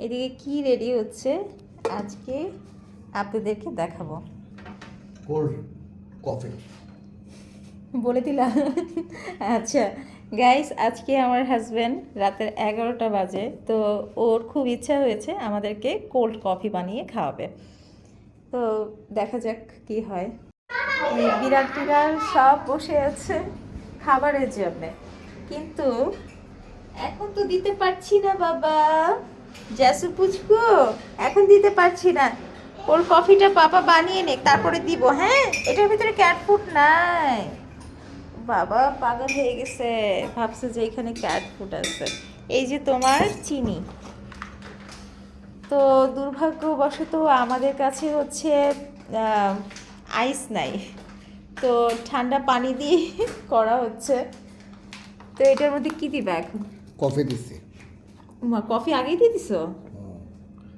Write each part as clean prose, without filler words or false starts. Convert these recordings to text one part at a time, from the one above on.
এদিকে কি রেডি হচ্ছে আজকে আপনাদেরকে দেখাবো। কোল্ড কফি বলে দিলাম। আচ্ছা গাইস, আজকে আমার হাজব্যান্ড রাতের 11টা বাজে, তো ওর খুব ইচ্ছা হয়েছে আমাদেরকে কোল্ড কফি বানিয়ে খাওয়াবে। তো দেখা যাক কি হয়। এই বিড়াল টিড়াল সব বসে আছে খাবারের জন্য, কিন্তু এখন তো দিতে পারছি না বাবা। জ্যাসু পুচকু, এখন দিতে পারছি না। ওর কফিটা পাপা বানিয়ে নে, তারপরে দিব। হ্যাঁ, এটার ভিতরে ক্যাট ফুড নাই। বাবা পাগল হয়ে গেছে, ভাবছে যে এখানে ক্যাট ফুড আছে। এই যে তোমার চিনি। তো দুর্ভাগ্যবশত আমাদের কাছে হচ্ছে আইস নাই, তো ঠান্ডা পানি দিয়ে করা হচ্ছে। তো এটার মধ্যে কি দিবা এখন? কফি দিছি। কফি আগেই দিয়ে দিছো?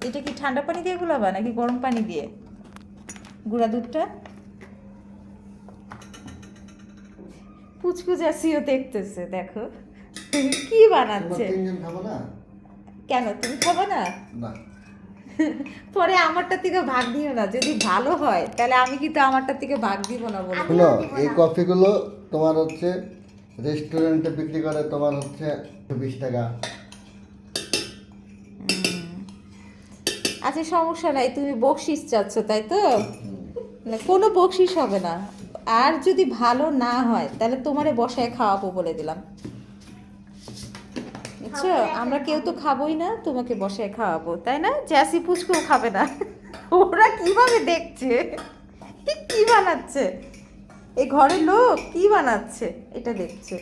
এটা কি ঠান্ডা পানি দিয়ে গুলাবা নাকি গরম পানি দিয়ে? গুঁড়া দুধটা পুচকু জাসিও দেখতেছে, দেখো কি বানাচ্ছে। তিনজন খাবো না? কেন তুমি খাবো না? না, পরে আমারটা থেকে ভাগ দিও না, যদি ভালো হয় তাহলে আমি কিন্তু আমারটা থেকে ভাগ দিব না বলে। শুনো, এই কফিগুলো তোমার হচ্ছে রেস্টুরেন্টে বিক্রি করে, তোমার হচ্ছে 20 টাকা। আচ্ছা সমস্যা নাই, তুমি বকশিস চাচ্ছ তাই তো? না, কোনো বকশিস হবে না। আর যদি ভালো না হয় তাহলে তোমারে বসায় খাওয়াবো বলে দিলাম, বুঝছো? আমরা কেউ তো খাবোই না, তোমাকে বসায় খাওয়াবো, তাই না? জ্যাসি পুচকেও খাবে না। ওরা কিভাবে দেখছে কি বানাচ্ছে, এই ঘরের লোক কি বানাচ্ছে এটা দেখছে।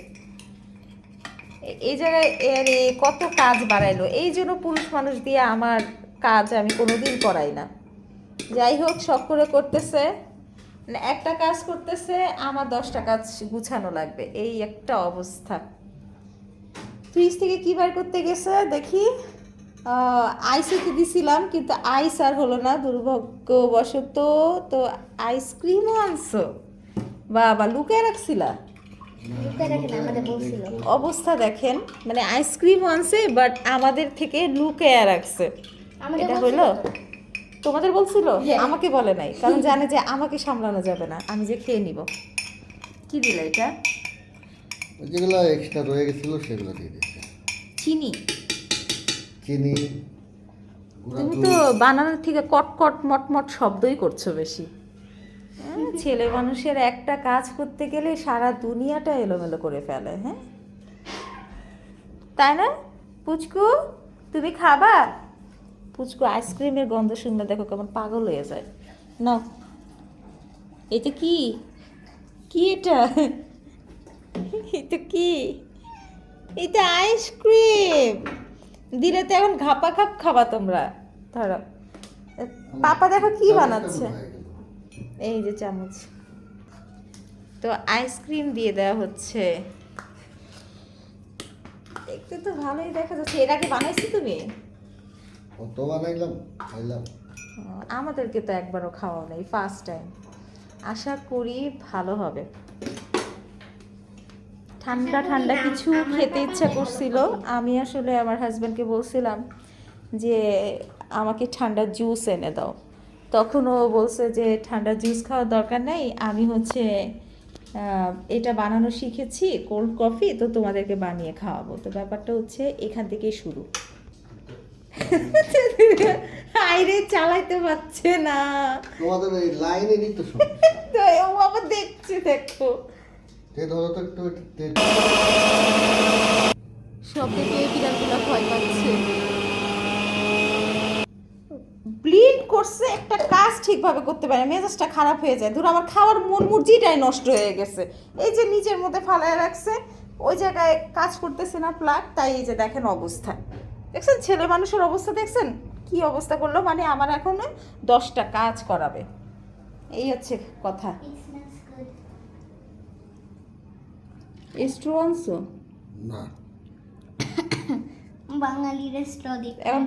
এই জায়গায় আরে কত কাজ বাড়াইলো, এই জন্য পুরুষ মানুষ দিয়ে আমার কাজ আমি কোনোদিন করাই না। যাই হোক, শখ করে করতেছে, মানে একটা কাজ করতেছে, আমার 10টা কাজ গুছানো লাগবে, এই একটা অবস্থা। ফ্রিজ থেকে কি বার করতে গেছে দেখি, আইসে দিছিলাম কিন্তু আইস আর হলো না দুর্ভাগ্যবশত। তো আইসক্রিমও আনছো? বাবা, লুকিয়ে রাখছিলা? অবস্থা দেখেন, মানে আইসক্রিম আনছে বাট আমাদের থেকে লুকিয়ে রাখছে। এটা হলো? তোমাদের বলছিল, আমাকে বলে নাই, কারণ জানে যে আমাকে সামলানো যাবে না, আমি যে খেয়ে নিব। কি দিলে এটা? যেগুলো এক্সট্রা রয়ে গেছিল সেগুলো দিয়ে দিচ্ছে। চিনি? চিনি, গুঁড়া তুমি দুধ। তো বানানোর থেকে কটকট মটমট শব্দই করছো বেশি। ছেলে মানুষের একটা কাজ করতে গেলে সারা দুনিয়াটা এলোমেলো করে ফেলে। হ্যাঁ, তাই না? পুচকু, তুমি খাবা? পুচকু আইসক্রিমের গন্ধ শুনলে দেখো কেমন পাগল হয়ে যায়। না, এটা কি? কি এটা? এটা কি? এটা আইসক্রিম। দিলে তো এখন ঘাপা খাপ খাবা তোমরা। ধরো, পাপা দেখো কি বানাচ্ছে। এই যে চামচ, তো আইসক্রিম দিয়ে দেওয়া হচ্ছে। দেখতে তো ভালোই দেখা যাচ্ছে। এর আগে বানাইছি তুমি? কত বানাইলাম, খাইলাম। আমাদেরকে তো একবারও খাওয়া নেই, ফার্স্ট টাইম। আশা করি ভালো হবে। ঠান্ডা ঠান্ডা কিছু খেতে ইচ্ছা করছিল। আমি আসলে আমার হাজব্যান্ডকে বলছিলাম যে আমাকে ঠান্ডা জুস এনে দাও, তখন ও বলছে যে ঠান্ডা জুস খাওয়ার দরকার নেই, আমি হচ্ছে এটা বানানো শিখেছি কোল্ড কফি, তো তোমাদেরকে বানিয়ে খাওয়াবো। তো ব্যাপারটা হচ্ছে এখান থেকেই শুরু। আইরে চালাইতে পারছে না, তোমাদের এই লাইনেরই তো সমস্যা। তো ও আবার দেখছে, দেখো ধরো তো একটু সব থেকে বিড়ালগুলো ভয় পাচ্ছে। ব্লিড করছে, একটা কাজ ঠিকভাবে করতে পারে, মেজাজটা খারাপ হয়ে যায়। ধরো আমার খাওয়ার মন মুরজিটাই নষ্ট হয়ে গেছে। এই যে নিজের মধ্যে ফালায় রাখছে, ওই জায়গায় কাজ করতেছে না প্লাগ, তাই এই যে দেখেন অবস্থা। দেখছেন ছেলে মানুষের অবস্থা, দেখছেন কি অবস্থা করলো? মানে আমার এখন 10টা কাজ করাবে, এই হচ্ছে কথা। স্ট্রো আনছো? না, বাঙালি রেস্টুরেন্ট এখন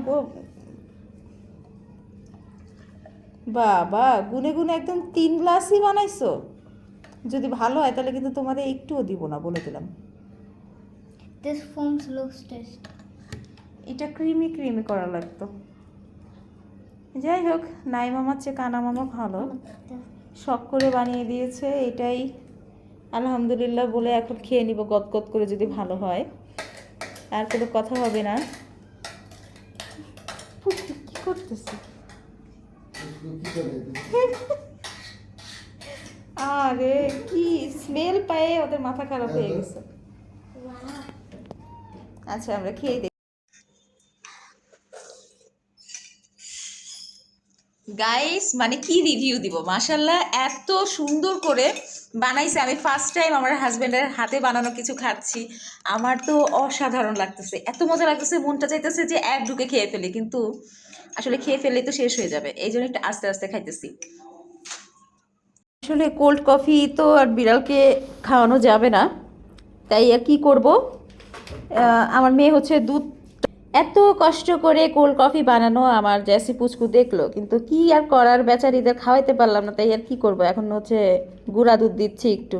বাবা গুনে গুনে একদম 3 গ্লাসই বানাইছো। যদি ভালো হয় তাহলে কিন্তু তোমাদের একটুও দিব না, বলে দিলাম। This forms looks test. এটা ক্রিমি ক্রিমি করা লাগতো। যাই হোক, নাই মামার চেয়ে কানা মামা ভালো, শখ করে বানিয়ে দিয়েছে। এটাই আলহামদুলিল্লাহ বলে এখন খেয়ে নিব গদগদ করে, যদি ভালো হয়। আর কোনো কথা হবে না। কি করতেছে? আরে কি স্মেল পায়ে ওদের মাথা খারাপ হয়ে গেছে। আচ্ছা আমরা খেয়ে দেখি। গাইস মানে কি রিভিউ দিব, মাশাল্লাহ এত সুন্দর করে বানাইছে। আমি ফার্স্ট টাইম আমার হাজবেন্ডের হাতে বানানো কিছু খাচ্ছি, আমার তো অসাধারণ লাগতেছে, এত মজা লাগতেছে, মনটা চাইতেছে যে এক ঢুকে খেয়ে ফেলি, কিন্তু আসলে খেয়ে ফেললেই তো শেষ হয়ে যাবে, এই জন্য একটু আস্তে আস্তে খাইতেছি। আসলে কোল্ড কফি তো আর বিড়ালকে খাওয়ানো যাবে না, তাই আর কি করব। আমার মেয়ে হচ্ছে দুধ, এত কষ্ট করে কোল্ড কফি বানানো আমার জ্যাসি পুচকু দেখলো, কিন্তু কি আর করার, বেচারিদের খাওয়াইতে পারলাম না, তাই আর কি করব। এখন হচ্ছে গুঁড়া দুধ দিচ্ছি একটু,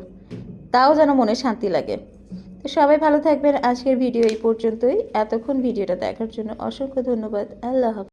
তাও যেন মনে শান্তি লাগে। তো সবাই ভালো থাকবেন, আজকের ভিডিও এই পর্যন্তই। এতক্ষণ ভিডিওটা দেখার জন্য অসংখ্য ধন্যবাদ। আল্লাহ হাফেজ।